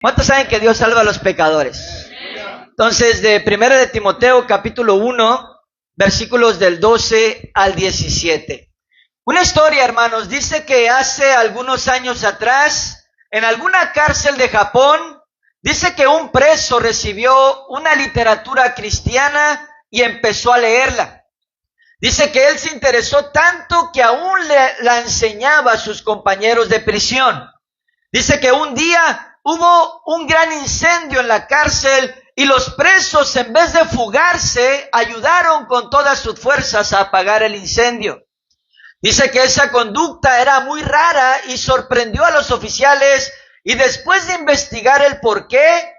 ¿Cuántos saben que Dios salva a los pecadores? Entonces, de 1 de Timoteo, capítulo 1, versículos del 12 al 17. Una historia, hermanos, dice que hace algunos años atrás, en alguna cárcel de Japón, dice que un preso recibió una literatura cristiana y empezó a leerla. Dice que él se interesó tanto que aún la enseñaba a sus compañeros de prisión. Dice que un día hubo un gran incendio en la cárcel y los presos, en vez de fugarse, ayudaron con todas sus fuerzas a apagar el incendio. Dice que esa conducta era muy rara y sorprendió a los oficiales, y después de investigar el porqué,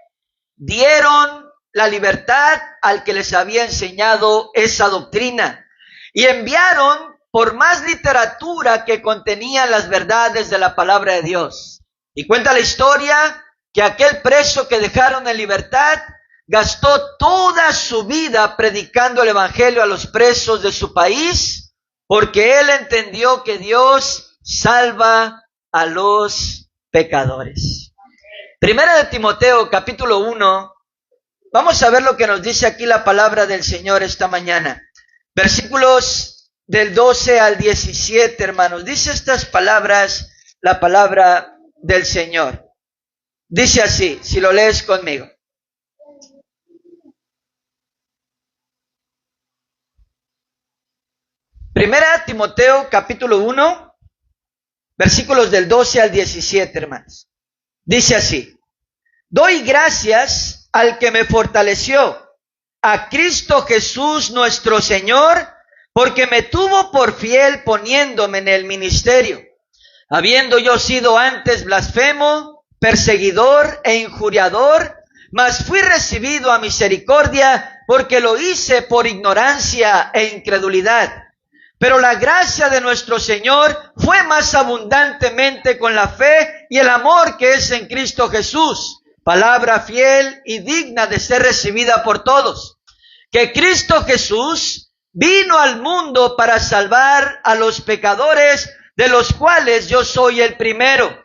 dieron la libertad al que les había enseñado esa doctrina y enviaron por más literatura que contenía las verdades de la palabra de Dios. Y cuenta la historia que aquel preso que dejaron en libertad gastó toda su vida predicando el evangelio a los presos de su país, porque él entendió que Dios salva a los pecadores. 1 de Timoteo, capítulo 1, vamos a ver lo que nos dice aquí la palabra del Señor esta mañana. Versículos del 12 al 17, hermanos. Dice estas palabras, la palabra del Señor. Dice así, si lo lees conmigo. Primera de Timoteo, capítulo 1, versículos del 12 al 17, hermanos. Dice así: doy gracias al que me fortaleció, a Cristo Jesús nuestro Señor, porque me tuvo por fiel poniéndome en el ministerio, habiendo yo sido antes blasfemo, perseguidor e injuriador, mas fui recibido a misericordia, porque lo hice por ignorancia e incredulidad. Pero la gracia de nuestro Señor fue más abundantemente con la fe y el amor que es en Cristo Jesús, palabra fiel y digna de ser recibida por todos, que Cristo Jesús vino al mundo para salvar a los pecadores, de los cuales yo soy el primero.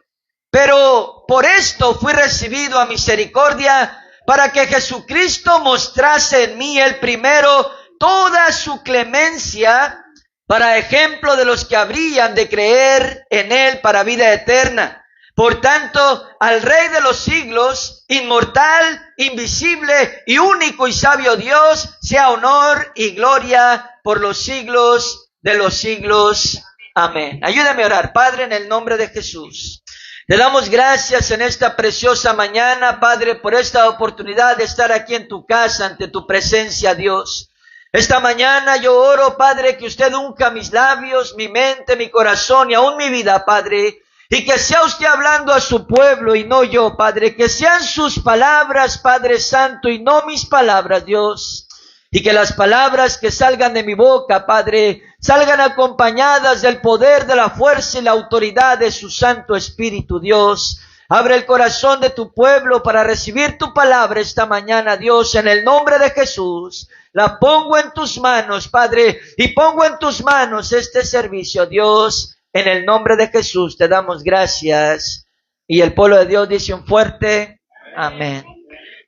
Pero por esto fui recibido a misericordia, para que Jesucristo mostrase en mí el primero toda su clemencia, para ejemplo de los que habrían de creer en él para vida eterna. Por tanto, al Rey de los siglos, inmortal, invisible y único y sabio Dios, sea honor y gloria por los siglos de los siglos. Amén. Ayúdame a orar. Padre, en el nombre de Jesús, te damos gracias en esta preciosa mañana, Padre, por esta oportunidad de estar aquí en tu casa, ante tu presencia, Dios. Esta mañana yo oro, Padre, que usted unja mis labios, mi mente, mi corazón y aún mi vida, Padre, y que sea usted hablando a su pueblo y no yo, Padre, que sean sus palabras, Padre Santo, y no mis palabras, Dios, y que las palabras que salgan de mi boca, Padre, salgan acompañadas del poder, de la fuerza y la autoridad de su Santo Espíritu, Dios. Abre el corazón de tu pueblo para recibir tu palabra esta mañana, Dios, en el nombre de Jesús. La pongo en tus manos, Padre, y pongo en tus manos este servicio, Dios. En el nombre de Jesús te damos gracias. Y el pueblo de Dios dice un fuerte amén.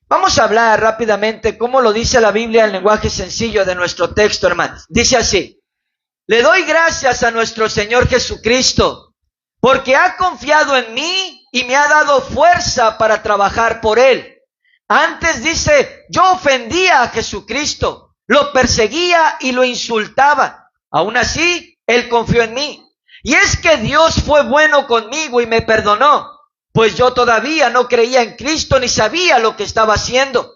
Vamos a hablar rápidamente cómo lo dice la Biblia en lenguaje sencillo de nuestro texto, hermanos. Dice así: le doy gracias a nuestro Señor Jesucristo, porque ha confiado en mí y me ha dado fuerza para trabajar por Él. Antes dice, yo ofendía a Jesucristo, lo perseguía y lo insultaba. Aún así, Él confió en mí. Y es que Dios fue bueno conmigo y me perdonó, pues yo todavía no creía en Cristo ni sabía lo que estaba haciendo.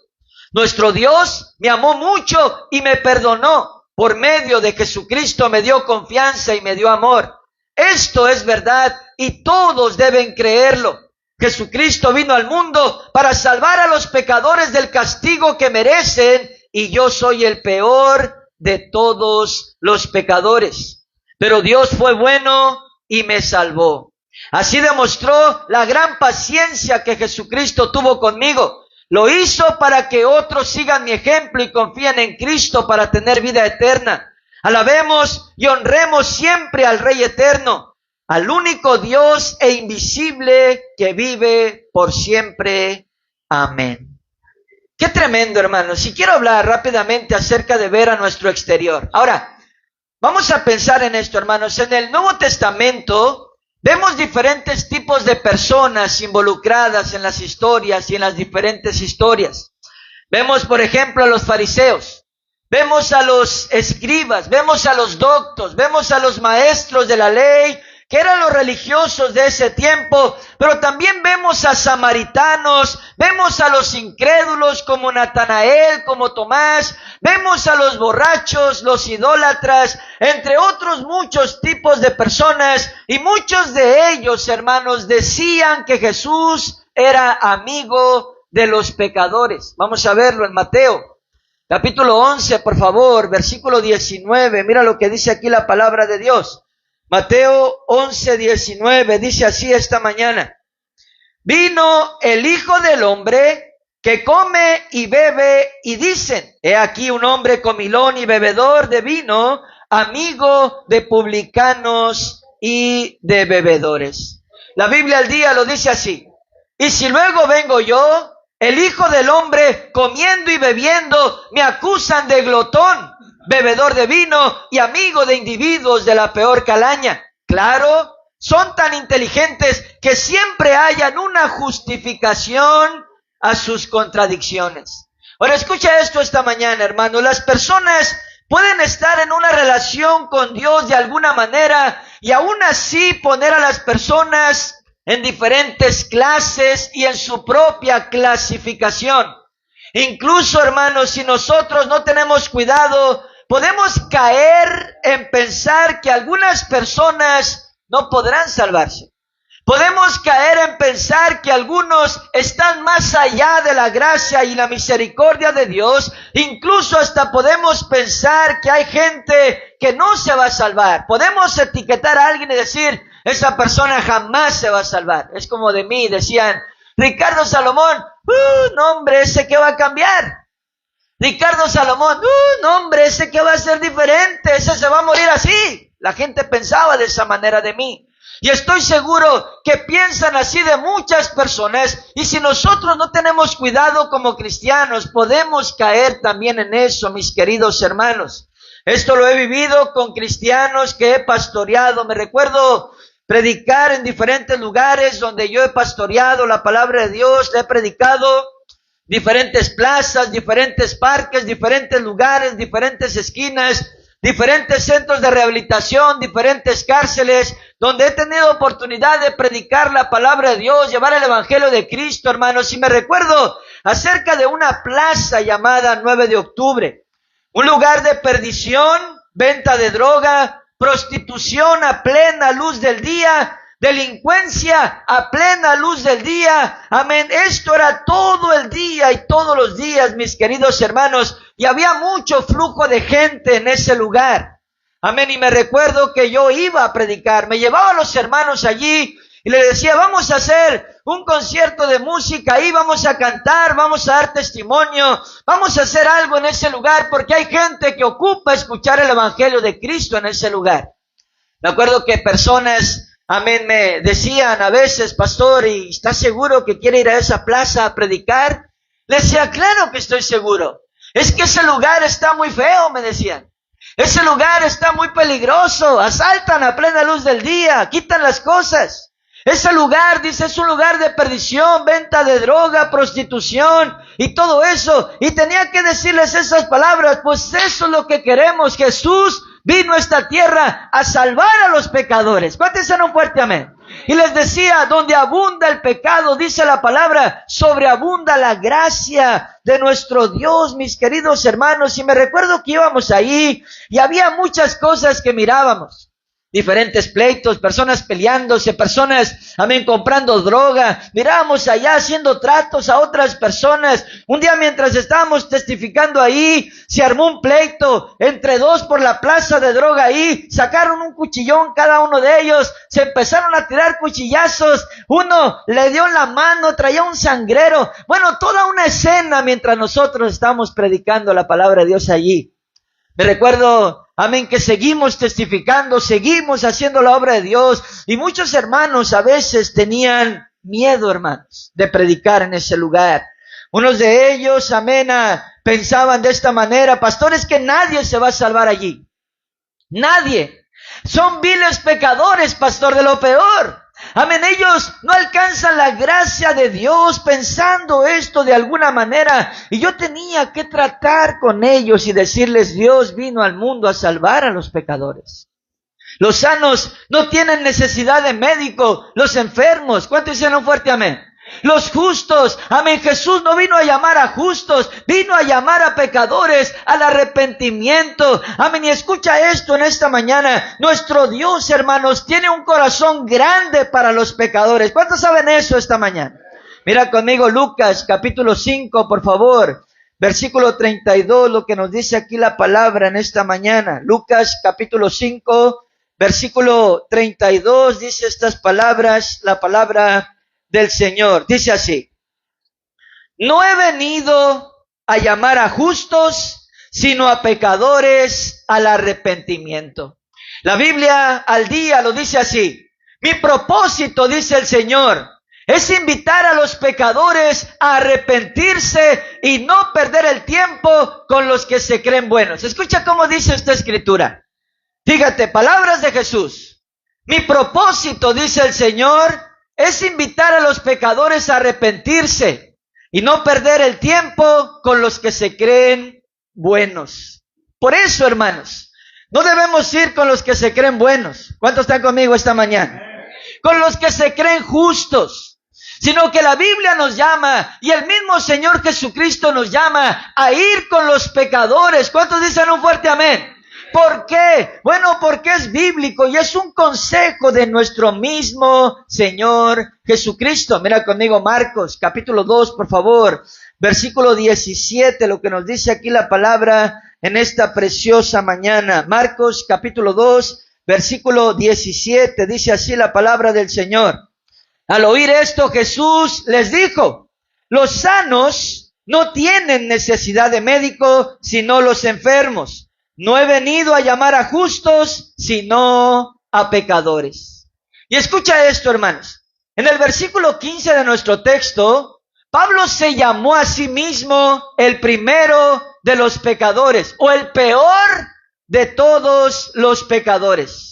Nuestro Dios me amó mucho y me perdonó. Por medio de Jesucristo me dio confianza y me dio amor. Esto es verdad y todos deben creerlo. Jesucristo vino al mundo para salvar a los pecadores del castigo que merecen, y yo soy el peor de todos los pecadores. Pero Dios fue bueno y me salvó. Así demostró la gran paciencia que Jesucristo tuvo conmigo. Lo hizo para que otros sigan mi ejemplo y confíen en Cristo para tener vida eterna. Alabemos y honremos siempre al Rey eterno. al único Dios e invisible que vive por siempre. Amén. Qué tremendo, hermanos. Y quiero hablar rápidamente acerca de ver a nuestro exterior. Ahora, vamos a pensar en esto, hermanos. En el Nuevo Testamento vemos diferentes tipos de personas involucradas en las historias y en las diferentes historias. Vemos, por ejemplo, a los fariseos. Vemos a los escribas, vemos a los doctos, vemos a los maestros de la ley, que eran los religiosos de ese tiempo, pero también vemos a samaritanos, vemos a los incrédulos como Natanael, como Tomás, vemos a los borrachos, los idólatras, entre otros muchos tipos de personas, y muchos de ellos, hermanos, decían que Jesús era amigo de los pecadores. Vamos a verlo en Mateo. Capítulo 11, por favor, versículo 19. Mira lo que dice aquí la palabra de Dios. Mateo 11, 19, dice así esta mañana. Vino el Hijo del Hombre que come y bebe y dicen, he aquí un hombre comilón y bebedor de vino, amigo de publicanos y de bebedores. La Biblia al día lo dice así. Y si luego vengo yo, el Hijo del Hombre, comiendo y bebiendo, me acusan de glotón, bebedor de vino y amigo de individuos de la peor calaña. Claro, son tan inteligentes que siempre hallan una justificación a sus contradicciones. Ahora escucha esto esta mañana, hermano. Las personas pueden estar en una relación con Dios de alguna manera y aún así poner a las personas en diferentes clases y en su propia clasificación. Incluso, hermanos, si nosotros no tenemos cuidado, podemos caer en pensar que algunas personas no podrán salvarse. Podemos caer en pensar que algunos están más allá de la gracia y la misericordia de Dios. Incluso hasta podemos pensar que hay gente que no se va a salvar. Podemos etiquetar a alguien y decir, esa persona jamás se va a salvar. Es como de mí, decían, Ricardo Salomón, no hombre, ese que va a cambiar. Ricardo Salomón, no hombre, ese que va a ser diferente, ese se va a morir así. La gente pensaba de esa manera de mí. Y estoy seguro que piensan así de muchas personas. Y si nosotros no tenemos cuidado como cristianos, podemos caer también en eso, mis queridos hermanos. Esto lo he vivido con cristianos que he pastoreado. Me recuerdo predicar en diferentes lugares donde yo he pastoreado la palabra de Dios, he predicado diferentes plazas, diferentes parques, diferentes lugares, diferentes esquinas, diferentes centros de rehabilitación, diferentes cárceles, donde he tenido oportunidad de predicar la palabra de Dios, llevar el evangelio de Cristo, hermanos. Y me recuerdo acerca de una plaza llamada 9 de octubre, un lugar de perdición, venta de droga, prostitución a plena luz del día, delincuencia a plena luz del día. Amén. Esto era todo el día y todos los días, mis queridos hermanos, y había mucho flujo de gente en ese lugar. Amén. Y me recuerdo que yo iba a predicar, me llevaba a los hermanos allí y les decía, vamos a hacer un concierto de música ahí, vamos a cantar, vamos a dar testimonio, vamos a hacer algo en ese lugar, porque hay gente que ocupa escuchar el evangelio de Cristo en ese lugar. Me acuerdo que personas, amén, me decían a veces, pastor, ¿y está seguro que quiere ir a esa plaza a predicar? Les decía, claro que estoy seguro. Es que ese lugar está muy feo, me decían. Ese lugar está muy peligroso, asaltan a plena luz del día, quitan las cosas. Ese lugar, dice, es un lugar de perdición, venta de droga, prostitución y todo eso. Y tenía que decirles esas palabras, pues eso es lo que queremos. Jesús vino a esta tierra a salvar a los pecadores. ¿Cuántos eran un fuerte amén? Y les decía, donde abunda el pecado, dice la palabra, sobreabunda la gracia de nuestro Dios, mis queridos hermanos. Y me recuerdo que íbamos ahí y había muchas cosas que mirábamos. Diferentes pleitos, personas peleándose, personas, amén, comprando droga. Mirábamos allá haciendo tratos a otras personas. Un día mientras estábamos testificando ahí, se armó un pleito entre dos por la plaza de droga ahí. Sacaron un cuchillón cada uno de ellos. Se empezaron a tirar cuchillazos. Uno le dio en la mano, traía un sangrero. Bueno, toda una escena mientras nosotros estábamos predicando la palabra de Dios allí. Me recuerdo amén, que seguimos testificando, seguimos haciendo la obra de Dios. Y muchos hermanos a veces tenían miedo, hermanos, de predicar en ese lugar. Unos de ellos, amén, pensaban de esta manera: pastor, es que nadie se va a salvar allí. Nadie. Son viles pecadores, pastor, de lo peor. Amén, ellos no alcanzan la gracia de Dios pensando esto de alguna manera. Y yo tenía que tratar con ellos y decirles: Dios vino al mundo a salvar a los pecadores. Los sanos no tienen necesidad de médico, los enfermos. ¿Cuántos dicen un fuerte amén? Los justos, amén. Jesús no vino a llamar a justos, vino a llamar a pecadores al arrepentimiento. Amén. Y escucha esto en esta mañana: nuestro Dios, hermanos, tiene un corazón grande para los pecadores. ¿Cuántos saben eso esta mañana? Mira conmigo Lucas capítulo 5, por favor, versículo 32, lo que nos dice aquí la palabra en esta mañana. Lucas capítulo 5, versículo 32, dice estas palabras, la palabra del Señor. Dice así: no he venido a llamar a justos, sino a pecadores al arrepentimiento. La Biblia al día lo dice así: mi propósito, dice el Señor, es invitar a los pecadores a arrepentirse y no perder el tiempo con los que se creen buenos. Escucha cómo dice esta escritura. Fíjate, palabras de Jesús. Mi propósito, dice el Señor, es invitar a los pecadores a arrepentirse y no perder el tiempo con los que se creen buenos. Por eso, hermanos, no debemos ir con los que se creen buenos. ¿Cuántos están conmigo esta mañana? Con los que se creen justos, sino que la Biblia nos llama, y el mismo Señor Jesucristo nos llama a ir con los pecadores. ¿Cuántos dicen un fuerte amén? ¿Por qué? Bueno, porque es bíblico y es un consejo de nuestro mismo Señor Jesucristo. Mira conmigo Marcos capítulo 2, por favor, versículo 17, lo que nos dice aquí la palabra en esta preciosa mañana. Marcos capítulo 2, versículo 17, dice así la palabra del Señor. Al oír esto, Jesús les dijo: los sanos no tienen necesidad de médico, sino los enfermos. No he venido a llamar a justos, sino a pecadores. Y escucha esto, hermanos. En el versículo 15 de nuestro texto, Pablo se llamó a sí mismo el primero de los pecadores, o el peor de todos los pecadores.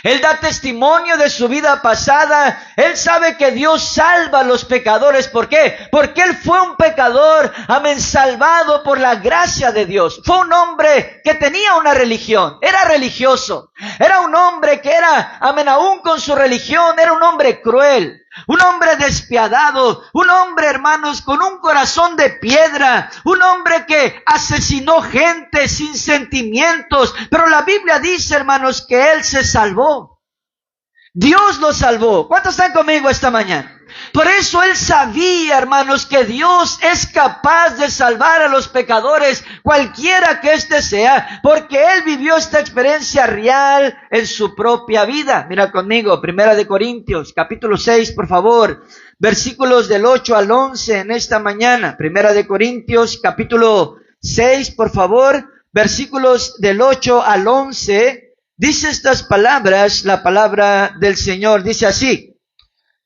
Él da testimonio de su vida pasada. Él sabe que Dios salva a los pecadores. ¿Por qué? Porque él fue un pecador, amén, salvado por la gracia de Dios. Fue un hombre que tenía una religión, era religioso. Era un hombre que era, amén, aún con su religión, era un hombre cruel. Un hombre despiadado, un hombre, hermanos, con un corazón de piedra, un hombre que asesinó gente sin sentimientos. Pero la Biblia dice, hermanos, que él se salvó. Dios lo salvó. ¿Cuántos están conmigo esta mañana? Por eso él sabía, hermanos, que Dios es capaz de salvar a los pecadores, cualquiera que éste sea, porque él vivió esta experiencia real en su propia vida. Mira conmigo, Primera de Corintios, capítulo 6, por favor, versículos del 8 al 11 en esta mañana. Primera de Corintios, capítulo 6, por favor, versículos del 8 al 11. Dice estas palabras, la palabra del Señor, dice así: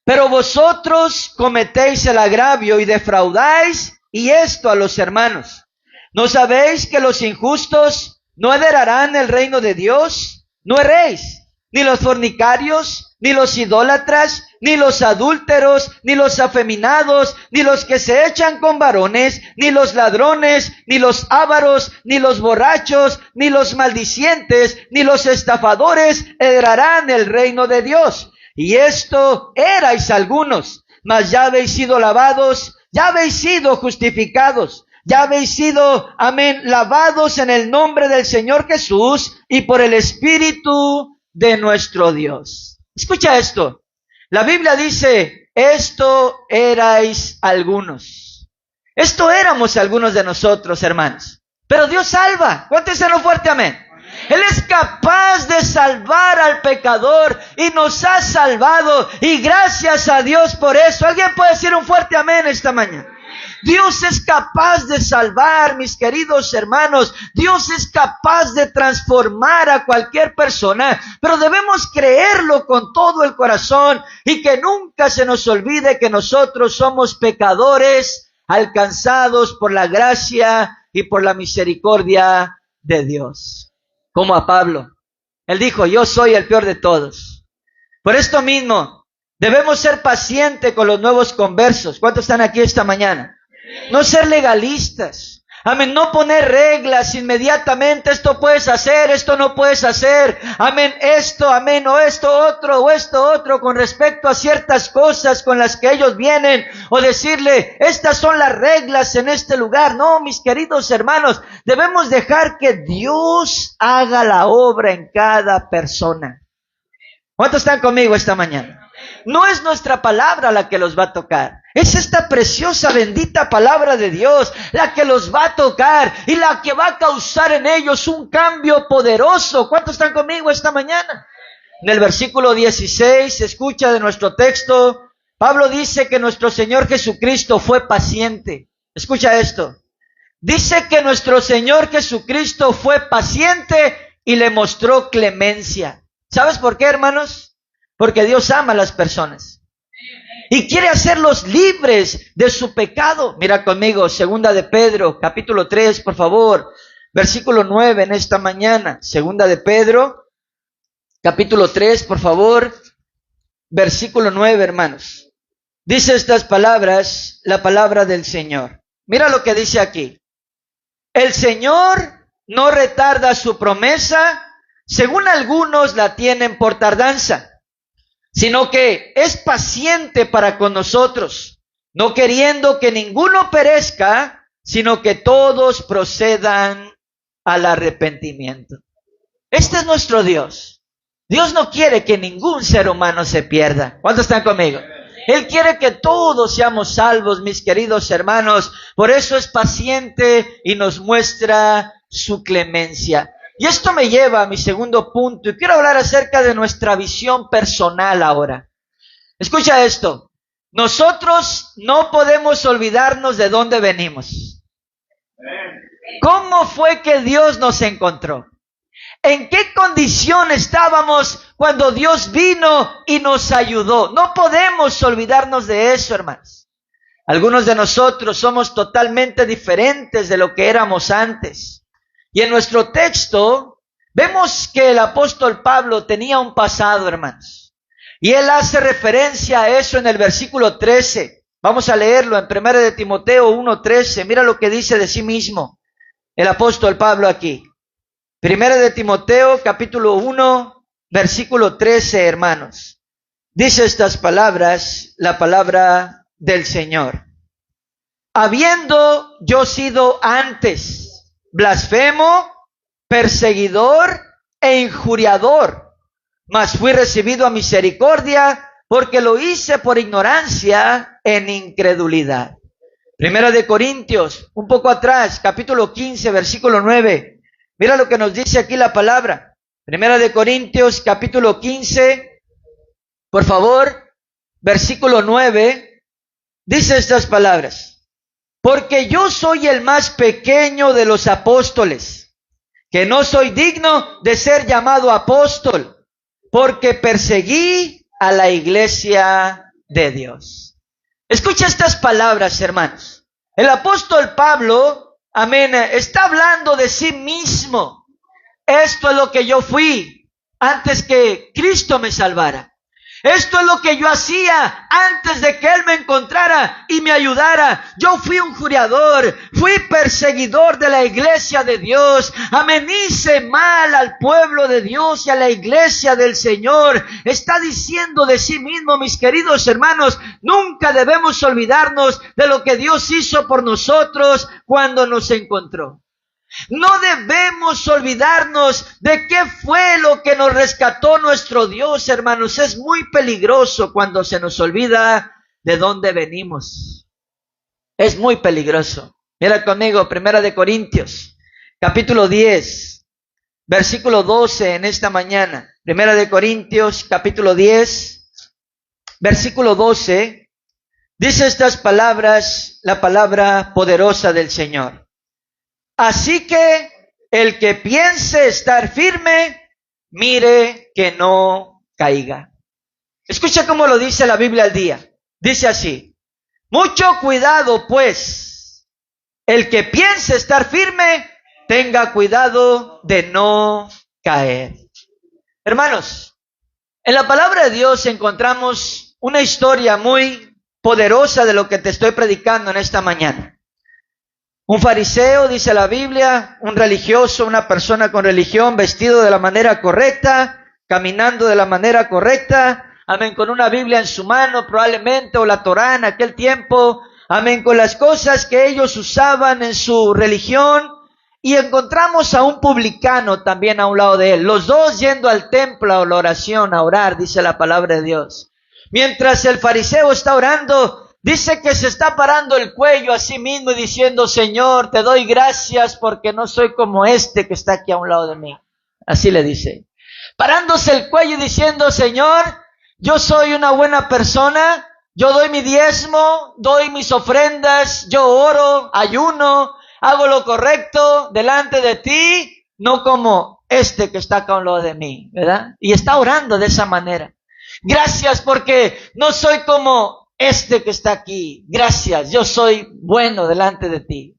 pero vosotros cometéis el agravio y defraudáis, y esto a los hermanos. ¿No sabéis que los injustos no heredarán el reino de Dios? No erréis, ni los fornicarios, ni los idólatras, ni los adúlteros, ni los afeminados, ni los que se echan con varones, ni los ladrones, ni los ávaros, ni los borrachos, ni los maldicientes, ni los estafadores heredarán el reino de Dios. Y esto erais algunos, mas ya habéis sido lavados, ya habéis sido justificados, ya habéis sido, amén, lavados en el nombre del Señor Jesús y por el Espíritu de nuestro Dios. Escucha esto. La Biblia dice: esto erais algunos. Esto éramos algunos de nosotros, hermanos. Pero Dios salva. Cuéntenselo fuerte, amén. Él es capaz de salvar al pecador y nos ha salvado, y gracias a Dios por eso. ¿Alguien puede decir un fuerte amén esta mañana? Dios es capaz de salvar, mis queridos hermanos. Dios es capaz de transformar a cualquier persona, pero debemos creerlo con todo el corazón y que nunca se nos olvide que nosotros somos pecadores alcanzados por la gracia y por la misericordia de Dios. Como a Pablo. Él dijo, yo soy el peor de todos. Por esto mismo, debemos ser pacientes con los nuevos conversos. ¿Cuántos están aquí esta mañana? No ser legalistas. Amén. No poner reglas inmediatamente. Esto puedes hacer, esto no puedes hacer. Amén. Esto, amén. O esto otro con respecto a ciertas cosas con las que ellos vienen. O decirle, estas son las reglas en este lugar. No, mis queridos hermanos. Debemos dejar que Dios haga la obra en cada persona. ¿Cuántos están conmigo esta mañana? No es nuestra palabra la que los va a tocar. Es esta preciosa, bendita palabra de Dios la que los va a tocar y la que va a causar en ellos un cambio poderoso. ¿Cuántos están conmigo esta mañana? En el versículo 16, escucha de nuestro texto, Pablo dice que nuestro Señor Jesucristo fue paciente. Escucha esto. Dice que nuestro Señor Jesucristo fue paciente y le mostró clemencia. ¿Sabes por qué, hermanos? Porque Dios ama a las personas y quiere hacerlos libres de su pecado. Mira conmigo, segunda de Pedro, capítulo 3, por favor, versículo 9 en esta mañana. Segunda de Pedro, capítulo 3, por favor, versículo 9, hermanos. Dice estas palabras, la palabra del Señor. Mira lo que dice aquí. El Señor no retarda su promesa, según algunos la tienen por tardanza, sino que es paciente para con nosotros, no queriendo que ninguno perezca, sino que todos procedan al arrepentimiento. Este es nuestro Dios. Dios no quiere que ningún ser humano se pierda. ¿Cuántos están conmigo? Él quiere que todos seamos salvos, mis queridos hermanos. Por eso es paciente y nos muestra su clemencia. Y esto me lleva a mi segundo punto, y quiero hablar acerca de nuestra visión personal ahora. Escucha esto. Nosotros no podemos olvidarnos de dónde venimos. ¿Cómo fue que Dios nos encontró? ¿En qué condición estábamos cuando Dios vino y nos ayudó? No podemos olvidarnos de eso, hermanos. Algunos de nosotros somos totalmente diferentes de lo que éramos antes. Y en nuestro texto vemos que el apóstol Pablo tenía un pasado, hermanos. Y él hace referencia a eso en el versículo 13. Vamos a leerlo en 1 de Timoteo 1:13. Mira lo que dice de sí mismo el apóstol Pablo aquí. 1 de Timoteo capítulo 1, versículo 13, hermanos. Dice estas palabras, la palabra del Señor. Habiendo yo sido antes blasfemo, perseguidor e injuriador, mas fui recibido a misericordia, porque lo hice por ignorancia en incredulidad. 1 de Corintios, un poco atrás, capítulo 15, versículo 9. Mira lo que nos dice aquí la palabra. 1 de Corintios, capítulo 15, por favor, versículo 9, dice estas palabras. Porque yo soy el más pequeño de los apóstoles, que no soy digno de ser llamado apóstol, porque perseguí a la iglesia de Dios. Escucha estas palabras, hermanos. El apóstol Pablo, amén, está hablando de sí mismo. Esto es lo que yo fui antes que Cristo me salvara. Esto es lo que yo hacía antes de que Él me encontrara y me ayudara. Yo fui un injuriador, fui perseguidor de la iglesia de Dios. Amén, hice mal al pueblo de Dios y a la iglesia del Señor. Está diciendo de sí mismo, mis queridos hermanos, nunca debemos olvidarnos de lo que Dios hizo por nosotros cuando nos encontró. No debemos olvidarnos de qué fue lo que nos rescató nuestro Dios, hermanos. Es muy peligroso cuando se nos olvida de dónde venimos. Es muy peligroso. Mira conmigo, 1 de Corintios, capítulo 10, versículo 12 en esta mañana. 1 de Corintios, capítulo 10, versículo 12. Dice estas palabras, la palabra poderosa del Señor. Así que el que piense estar firme, mire que no caiga. Escucha cómo lo dice la Biblia al día. Dice así: mucho cuidado pues, el que piense estar firme, tenga cuidado de no caer. Hermanos, en la palabra de Dios encontramos una historia muy poderosa de lo que te estoy predicando en esta mañana. Un fariseo, dice la Biblia, un religioso, una persona con religión, vestido de la manera correcta, caminando de la manera correcta, amén, con una Biblia en su mano probablemente, o la Torá en aquel tiempo, amén, con las cosas que ellos usaban en su religión. Y encontramos a un publicano también a un lado de él, los dos yendo al templo a la oración, a orar, dice la palabra de Dios. Mientras el fariseo está orando, dice que se está parando el cuello a sí mismo y diciendo: Señor, te doy gracias porque no soy como este que está aquí a un lado de mí. Así le dice. Parándose el cuello y diciendo: Señor, yo soy una buena persona, yo doy mi diezmo, doy mis ofrendas, yo oro, ayuno, hago lo correcto delante de ti, no como este que está acá a un lado de mí, ¿verdad? Y está orando de esa manera. Gracias porque no soy como este que está aquí. Gracias, yo soy bueno delante de ti.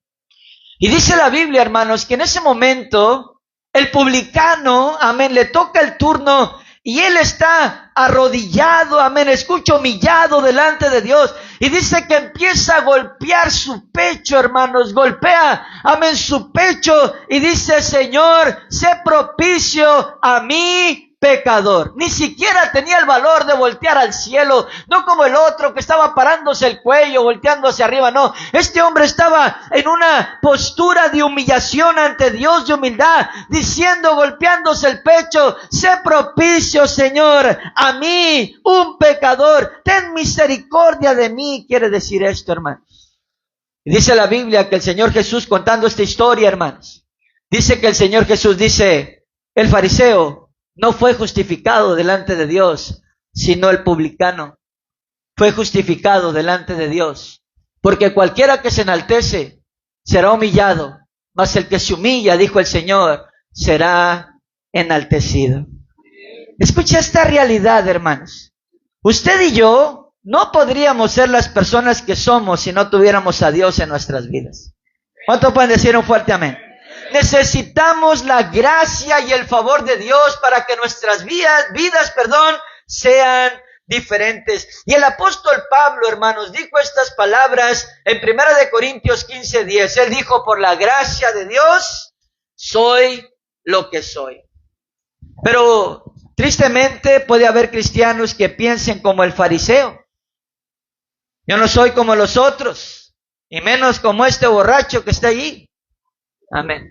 Y dice la Biblia, hermanos, que en ese momento el publicano, amén, le toca el turno y él está arrodillado, amén, escucha, humillado delante de Dios. Y dice que empieza a golpear su pecho, hermanos, golpea, amén, su pecho y dice: Señor, sé propicio a mí, pecador. Ni siquiera tenía el valor de voltear al cielo, no como el otro que estaba parándose el cuello, volteando hacia arriba, no. Este hombre estaba en una postura de humillación ante Dios, de humildad, diciendo, golpeándose el pecho: sé propicio, Señor, a mí, un pecador, ten misericordia de mí. Quiere decir esto, hermanos. Y dice la Biblia que el Señor Jesús, contando esta historia, hermanos, dice que el Señor Jesús dice: el fariseo no fue justificado delante de Dios, sino el publicano fue justificado delante de Dios. Porque cualquiera que se enaltece será humillado, mas el que se humilla, dijo el Señor, será enaltecido. Escucha esta realidad, hermanos. Usted y yo no podríamos ser las personas que somos si no tuviéramos a Dios en nuestras vidas. ¿Cuántos pueden decir un fuerte amén? Necesitamos la gracia y el favor de Dios para que nuestras vidas, sean diferentes. Y el apóstol Pablo, hermanos, dijo estas palabras en 1 Corintios 15:10. Él dijo: por la gracia de Dios soy lo que soy. Pero tristemente puede haber cristianos que piensen como el fariseo: yo no soy como los otros, y menos como este borracho que está allí. Amén.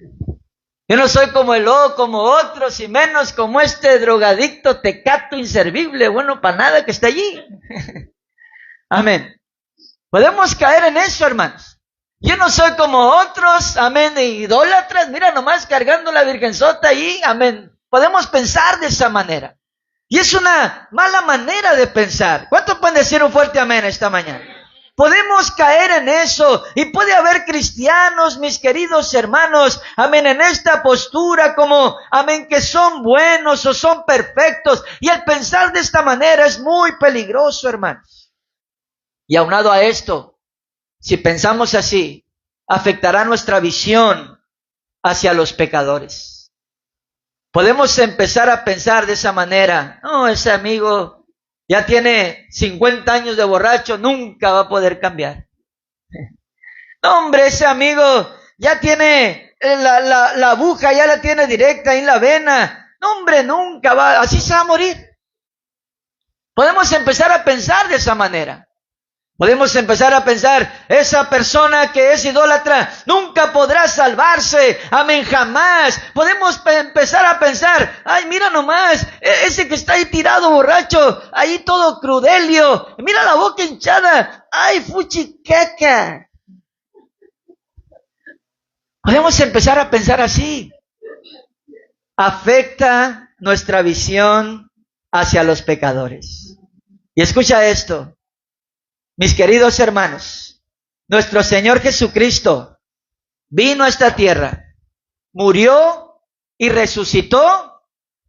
Yo no soy como como otros, y menos como este drogadicto, tecato, inservible, bueno para nada que está allí. Amén. Podemos caer en eso, hermanos. Yo no soy como otros, amén, de idólatras, mira nomás cargando la virgenzota ahí, amén. Podemos pensar de esa manera. Y es una mala manera de pensar. ¿Cuántos pueden decir un fuerte amén esta mañana? Podemos caer en eso, y puede haber cristianos, mis queridos hermanos, amén, en esta postura como, amén, que son buenos o son perfectos, y el pensar de esta manera es muy peligroso, hermanos. Y aunado a esto, si pensamos así, afectará nuestra visión hacia los pecadores. Podemos empezar a pensar de esa manera: no, ese amigo ya tiene 50 años de borracho, nunca va a poder cambiar. No, hombre, ese amigo ya tiene la aguja, ya la tiene directa ahí en la vena. No, hombre, nunca va, así se va a morir. Podemos empezar a pensar de esa manera. Podemos empezar a pensar: esa persona que es idólatra nunca podrá salvarse, amén, jamás. Podemos empezar a pensar: ay, mira nomás, ese que está ahí tirado borracho, ahí todo crudelio, mira la boca hinchada, ay, fuchicaca. Podemos empezar a pensar así. Afecta nuestra visión hacia los pecadores. Y escucha esto: Mis queridos hermanos, nuestro Señor Jesucristo vino a esta tierra, murió y resucitó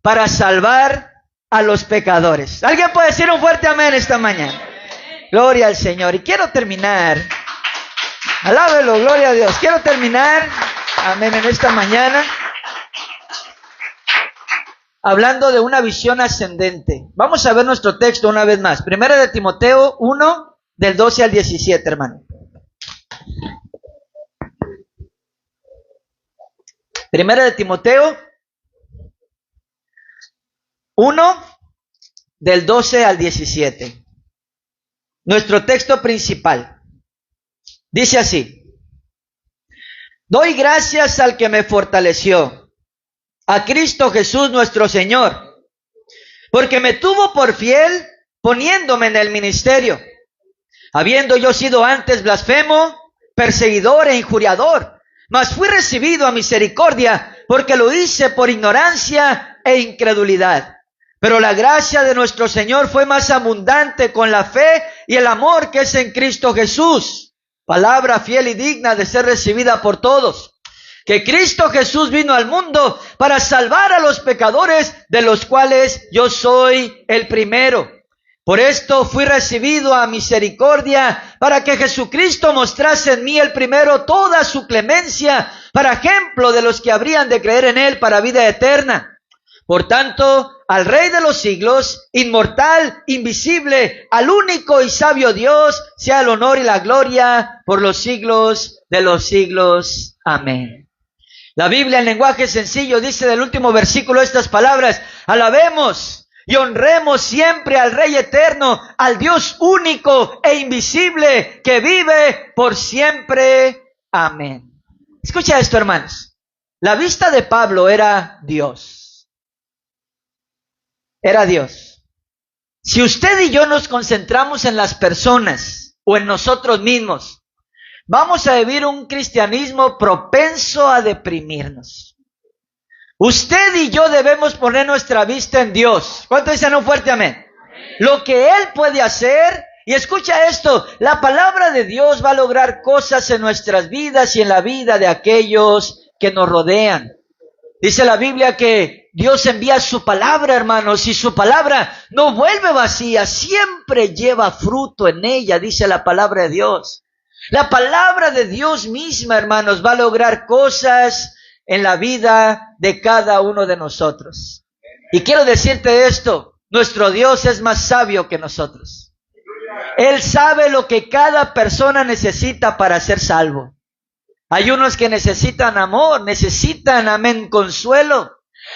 para salvar a los pecadores. ¿Alguien puede decir un fuerte amén esta mañana? Gloria al Señor. Y quiero terminar, alábelo, gloria a Dios. Quiero terminar, amén, en esta mañana, hablando de una visión ascendente. Vamos a ver nuestro texto una vez más. Primera de Timoteo 1, del 12 al 17, hermano. Primera de Timoteo 1, del 12 al 17. Nuestro texto principal. Dice así: doy gracias al que me fortaleció, a Cristo Jesús nuestro Señor, porque me tuvo por fiel poniéndome en el ministerio, habiendo yo sido antes blasfemo, perseguidor e injuriador, mas fui recibido a misericordia, porque lo hice por ignorancia e incredulidad. Pero la gracia de nuestro Señor fue más abundante con la fe y el amor que es en Cristo Jesús. Palabra fiel y digna de ser recibida por todos. Que Cristo Jesús vino al mundo para salvar a los pecadores, de los cuales yo soy el primero. Por esto fui recibido a misericordia, para que Jesucristo mostrase en mí el primero toda su clemencia, para ejemplo de los que habrían de creer en Él para vida eterna. Por tanto, al Rey de los siglos, inmortal, invisible, al único y sabio Dios, sea el honor y la gloria por los siglos de los siglos. Amén. La Biblia en lenguaje sencillo dice del último versículo estas palabras: alabemos y honremos siempre al Rey eterno, al Dios único e invisible, que vive por siempre. Amén. Escucha esto, hermanos. La vista de Pablo era Dios. Era Dios. Si usted y yo nos concentramos en las personas o en nosotros mismos, vamos a vivir un cristianismo propenso a deprimirnos. Usted y yo debemos poner nuestra vista en Dios. ¿Cuánto dicen un fuerte amén? Lo que Él puede hacer. Y escucha esto, la palabra de Dios va a lograr cosas en nuestras vidas y en la vida de aquellos que nos rodean. Dice la Biblia que Dios envía su palabra, hermanos, y su palabra no vuelve vacía, siempre lleva fruto en ella, dice la palabra de Dios. La palabra de Dios misma, hermanos, va a lograr cosas en la vida de cada uno de nosotros. Y quiero decirte esto, nuestro Dios es más sabio que nosotros. Él sabe lo que cada persona necesita para ser salvo. Hay unos que necesitan amor, necesitan, amén, consuelo.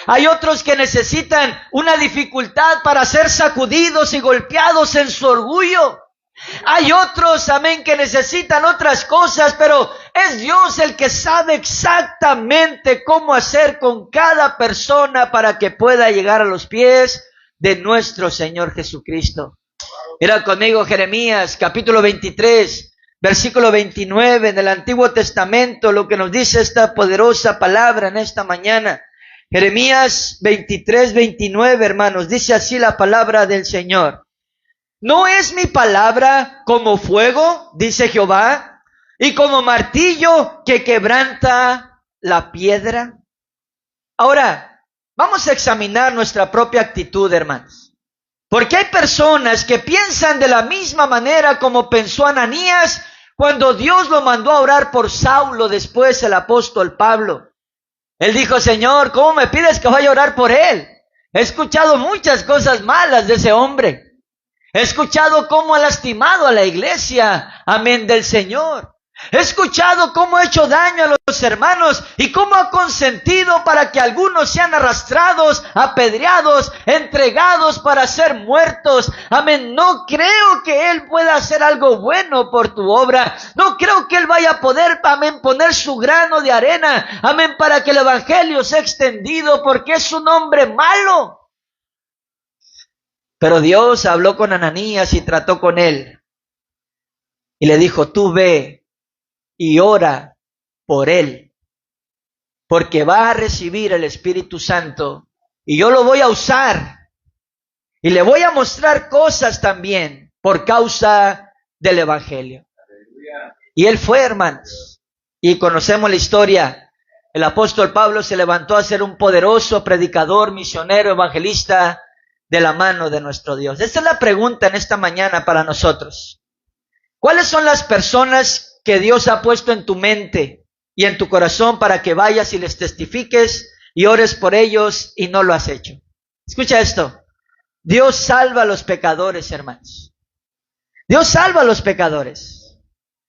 Hay otros que necesitan una dificultad para ser sacudidos y golpeados en su orgullo. Hay otros, amén, que necesitan otras cosas, pero es Dios el que sabe exactamente cómo hacer con cada persona para que pueda llegar a los pies de nuestro Señor Jesucristo. Mira conmigo Jeremías capítulo 23. Versículo 29 del Antiguo Testamento, lo que nos dice esta poderosa palabra en esta mañana. Jeremías 23, 29, hermanos, dice así la palabra del Señor. ¿No es mi palabra como fuego, dice Jehová, y como martillo que quebranta la piedra? Ahora, vamos a examinar nuestra propia actitud, hermanos. Porque hay personas que piensan de la misma manera como pensó Ananías cuando Dios lo mandó a orar por Saulo, después el apóstol Pablo. Él dijo: Señor, ¿cómo me pides que vaya a orar por él? He escuchado muchas cosas malas de ese hombre. He escuchado cómo ha lastimado a la iglesia, amén, del Señor. He escuchado cómo ha hecho daño a los hermanos y cómo ha consentido para que algunos sean arrastrados, apedreados, entregados para ser muertos. Amén. No creo que Él pueda hacer algo bueno por tu obra. No creo que Él vaya a poder, amén, poner su grano de arena, amén, para que el evangelio sea extendido, porque es un hombre malo. Pero Dios habló con Ananías y trató con él. Y le dijo: tú ve y ora por él, porque va a recibir el Espíritu Santo y yo lo voy a usar y le voy a mostrar cosas también por causa del Evangelio. Y él fue, hermanos. Y conocemos la historia. El apóstol Pablo se levantó a ser un poderoso predicador, misionero, evangelista de la mano de nuestro Dios. Esta es la pregunta en esta mañana para nosotros. ¿Cuáles son las personas que Dios ha puesto en tu mente y en tu corazón para que vayas y les testifiques y ores por ellos y no lo has hecho? Escucha esto. Dios salva a los pecadores, hermanos. Dios salva a los pecadores.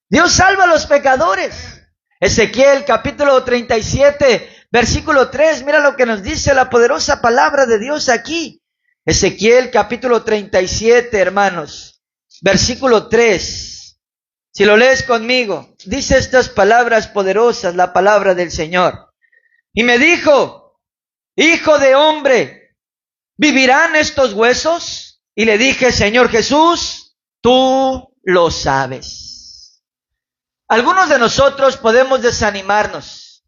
Dios salva a los pecadores. Ezequiel capítulo 37, versículo 3. Mira lo que nos dice la poderosa palabra de Dios aquí. Ezequiel capítulo 37, hermanos. Versículo 3. Si lo lees conmigo, dice estas palabras poderosas, la palabra del Señor. Y me dijo, hijo de hombre, ¿vivirán estos huesos? Y le dije, Señor Jesús, tú lo sabes. Algunos de nosotros podemos desanimarnos,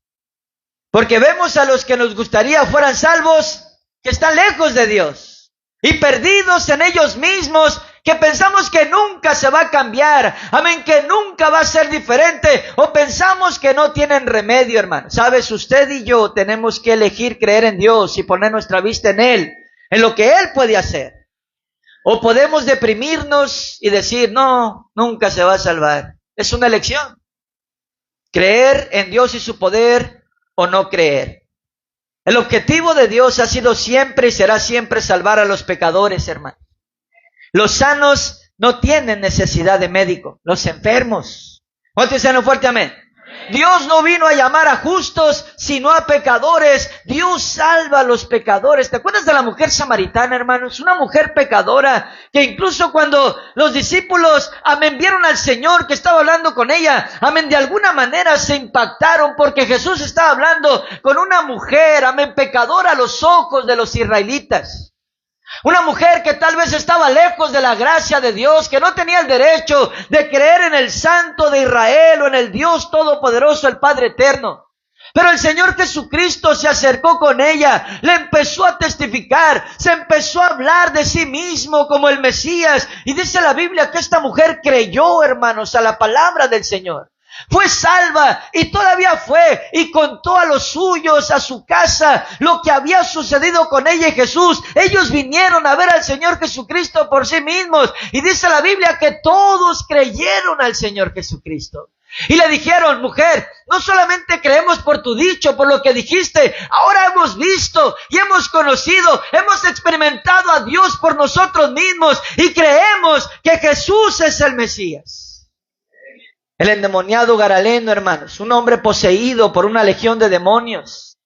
porque vemos a los que nos gustaría fueran salvos, que están lejos de Dios, y perdidos en ellos mismos, que pensamos que nunca se va a cambiar, amén, que nunca va a ser diferente, o pensamos que no tienen remedio, hermano. Sabes, usted y yo tenemos que elegir creer en Dios y poner nuestra vista en Él, en lo que Él puede hacer. O podemos deprimirnos y decir, no, nunca se va a salvar. Es una elección. Creer en Dios y su poder o no creer. El objetivo de Dios ha sido siempre y será siempre salvar a los pecadores, hermano. Los sanos no tienen necesidad de médico, los enfermos. ¿Cuántos dicen fuerte amén? Dios no vino a llamar a justos, sino a pecadores. Dios salva a los pecadores. ¿Te acuerdas de la mujer samaritana, hermanos? Una mujer pecadora que incluso cuando los discípulos, amén, vieron al Señor que estaba hablando con ella, amén, de alguna manera se impactaron porque Jesús estaba hablando con una mujer, amén, pecadora a los ojos de los israelitas. Una mujer que tal vez estaba lejos de la gracia de Dios, que no tenía el derecho de creer en el Santo de Israel o en el Dios Todopoderoso, el Padre Eterno. Pero el Señor Jesucristo se acercó con ella, le empezó a testificar, se empezó a hablar de sí mismo como el Mesías. Y dice la Biblia que esta mujer creyó, hermanos, a la palabra del Señor. Fue salva y todavía fue y contó a los suyos, a su casa, lo que había sucedido con ella y Jesús. Ellos vinieron a ver al Señor Jesucristo por sí mismos. Y dice la Biblia que todos creyeron al Señor Jesucristo. Y le dijeron, mujer, no solamente creemos por tu dicho, por lo que dijiste, ahora hemos visto y hemos conocido, hemos experimentado a Dios por nosotros mismos y creemos que Jesús es el Mesías. El endemoniado Garaleno, hermanos, un hombre poseído por una legión de demonios.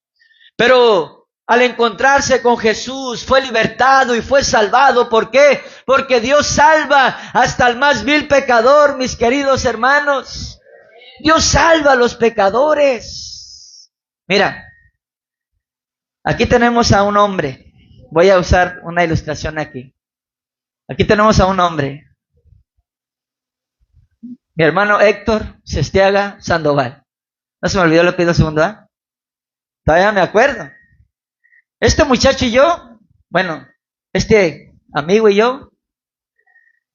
Pero al encontrarse con Jesús fue libertado y fue salvado. ¿Por qué? Porque Dios salva hasta el más vil pecador, mis queridos hermanos. Dios salva a los pecadores. Mira, aquí tenemos a un hombre. Voy a usar una ilustración aquí. Aquí tenemos a un hombre. Mi hermano Héctor Sestiaga Sandoval. No se me olvidó lo que dijo el segundo A. Todavía me acuerdo. Este muchacho y yo, bueno, este amigo y yo,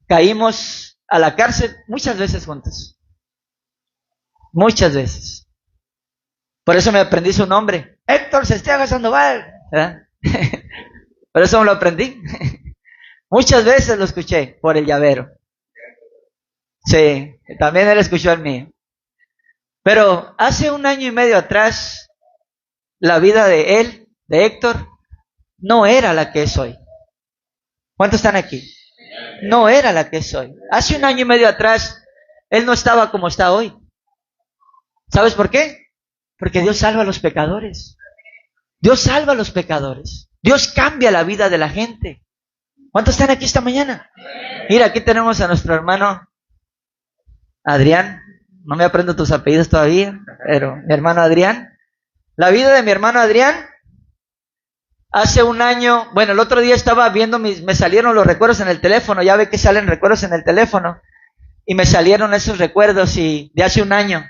caímos a la cárcel muchas veces juntos. Muchas veces. Por eso me aprendí su nombre. Héctor Sestiaga Sandoval. ¿Verdad? Por eso me lo aprendí. Muchas veces lo escuché por el llavero. Sí, también él escuchó el mío. Pero hace 1 año y medio atrás, la vida de él, de Héctor, no era la que es hoy. ¿Cuántos están aquí? No era la que es hoy. Hace 1 año y medio atrás, él no estaba como está hoy. ¿Sabes por qué? Porque Dios salva a los pecadores. Dios salva a los pecadores. Dios cambia la vida de la gente. ¿Cuántos están aquí esta mañana? Mira, aquí tenemos a nuestro hermano Adrián. No me aprendo tus apellidos todavía, pero mi hermano Adrián. La vida de mi hermano Adrián, hace 1 año, bueno, el otro día estaba viendo, me salieron los recuerdos en el teléfono, ya ve que salen recuerdos en el teléfono, y me salieron esos recuerdos de hace 1 año.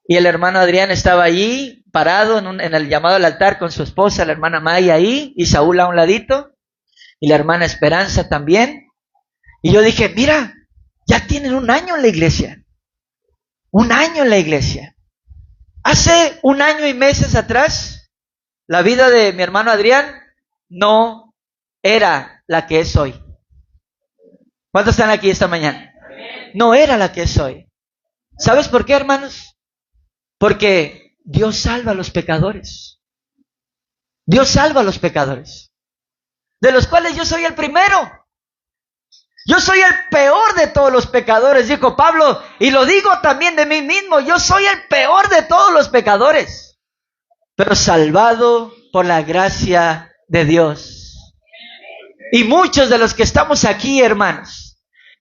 Y el hermano Adrián estaba allí, parado en el llamado al altar con su esposa, la hermana Maya ahí, y Saúl a un ladito, y la hermana Esperanza también. Y yo dije, mira, ya tienen un año en la iglesia. Un año en la iglesia. Hace un año y meses atrás, la vida de mi hermano Adrián no era la que es hoy. ¿Cuántos están aquí esta mañana? No era la que es hoy. ¿Sabes por qué, hermanos? Porque Dios salva a los pecadores. Dios salva a los pecadores, de los cuales yo soy el primero. Yo soy el peor de todos los pecadores, dijo Pablo, y lo digo también de mí mismo. Yo soy el peor de todos los pecadores, pero salvado por la gracia de Dios. Y muchos de los que estamos aquí, hermanos,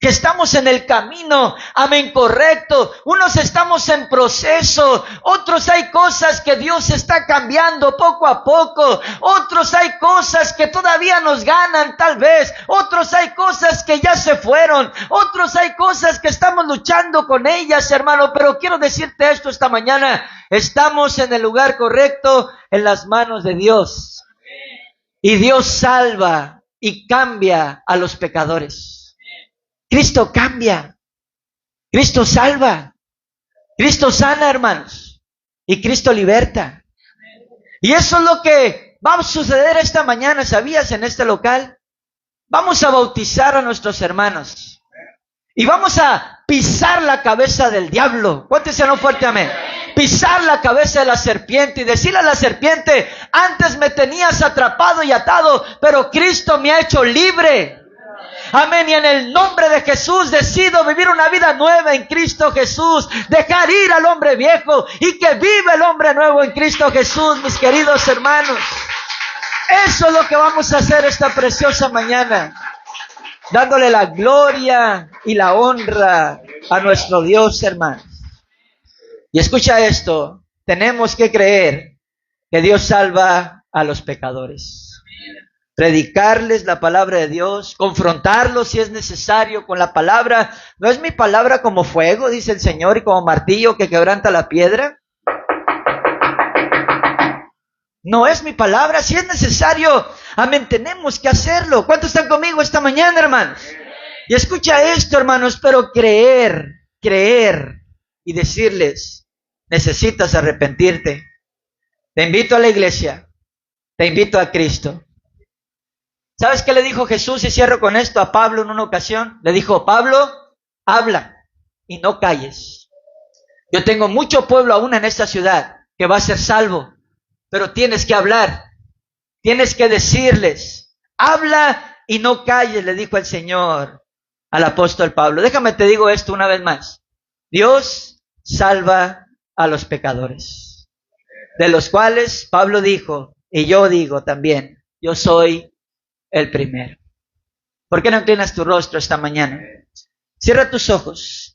que estamos en el camino, amén, correcto. Unos estamos en proceso, otros hay cosas que Dios está cambiando poco a poco, otros hay cosas que todavía nos ganan tal vez, otros hay cosas que ya se fueron, otros hay cosas que estamos luchando con ellas, hermano, pero quiero decirte esto esta mañana, estamos en el lugar correcto, en las manos de Dios, y Dios salva y cambia a los pecadores. Cristo cambia, Cristo salva, Cristo sana, hermanos, y Cristo liberta. Y eso es lo que va a suceder esta mañana, ¿sabías? En este local vamos a bautizar a nuestros hermanos y vamos a pisar la cabeza del diablo. Cuéntenselo fuerte, amén. Pisar la cabeza de la serpiente y decirle a la serpiente: antes me tenías atrapado y atado, pero Cristo me ha hecho libre. Amén, y en el nombre de Jesús decido vivir una vida nueva en Cristo Jesús, dejar ir al hombre viejo y que vive el hombre nuevo en Cristo Jesús, mis queridos hermanos. Eso es lo que vamos a hacer esta preciosa mañana, dándole la gloria y la honra a nuestro Dios, hermanos. Y escucha esto, tenemos que creer que Dios salva a los pecadores. Predicarles la palabra de Dios, confrontarlos si es necesario con la palabra. ¿No es mi palabra como fuego, dice el Señor, y como martillo que quebranta la piedra? No es mi palabra, si es necesario, amén, tenemos que hacerlo. ¿Cuántos están conmigo esta mañana, hermanos? Y escucha esto, hermanos, pero creer y decirles: necesitas arrepentirte. Te invito a la iglesia, te invito a Cristo. ¿Sabes qué le dijo Jesús? Y cierro con esto a Pablo en una ocasión. Le dijo: Pablo, habla y no calles. Yo tengo mucho pueblo aún en esta ciudad que va a ser salvo, pero tienes que hablar, tienes que decirles: habla y no calles, le dijo el Señor al apóstol Pablo. Déjame te digo esto una vez más: Dios salva a los pecadores, de los cuales Pablo dijo, y yo digo también, yo soy el primero. ¿Por qué no inclinas tu rostro esta mañana? Cierra tus ojos.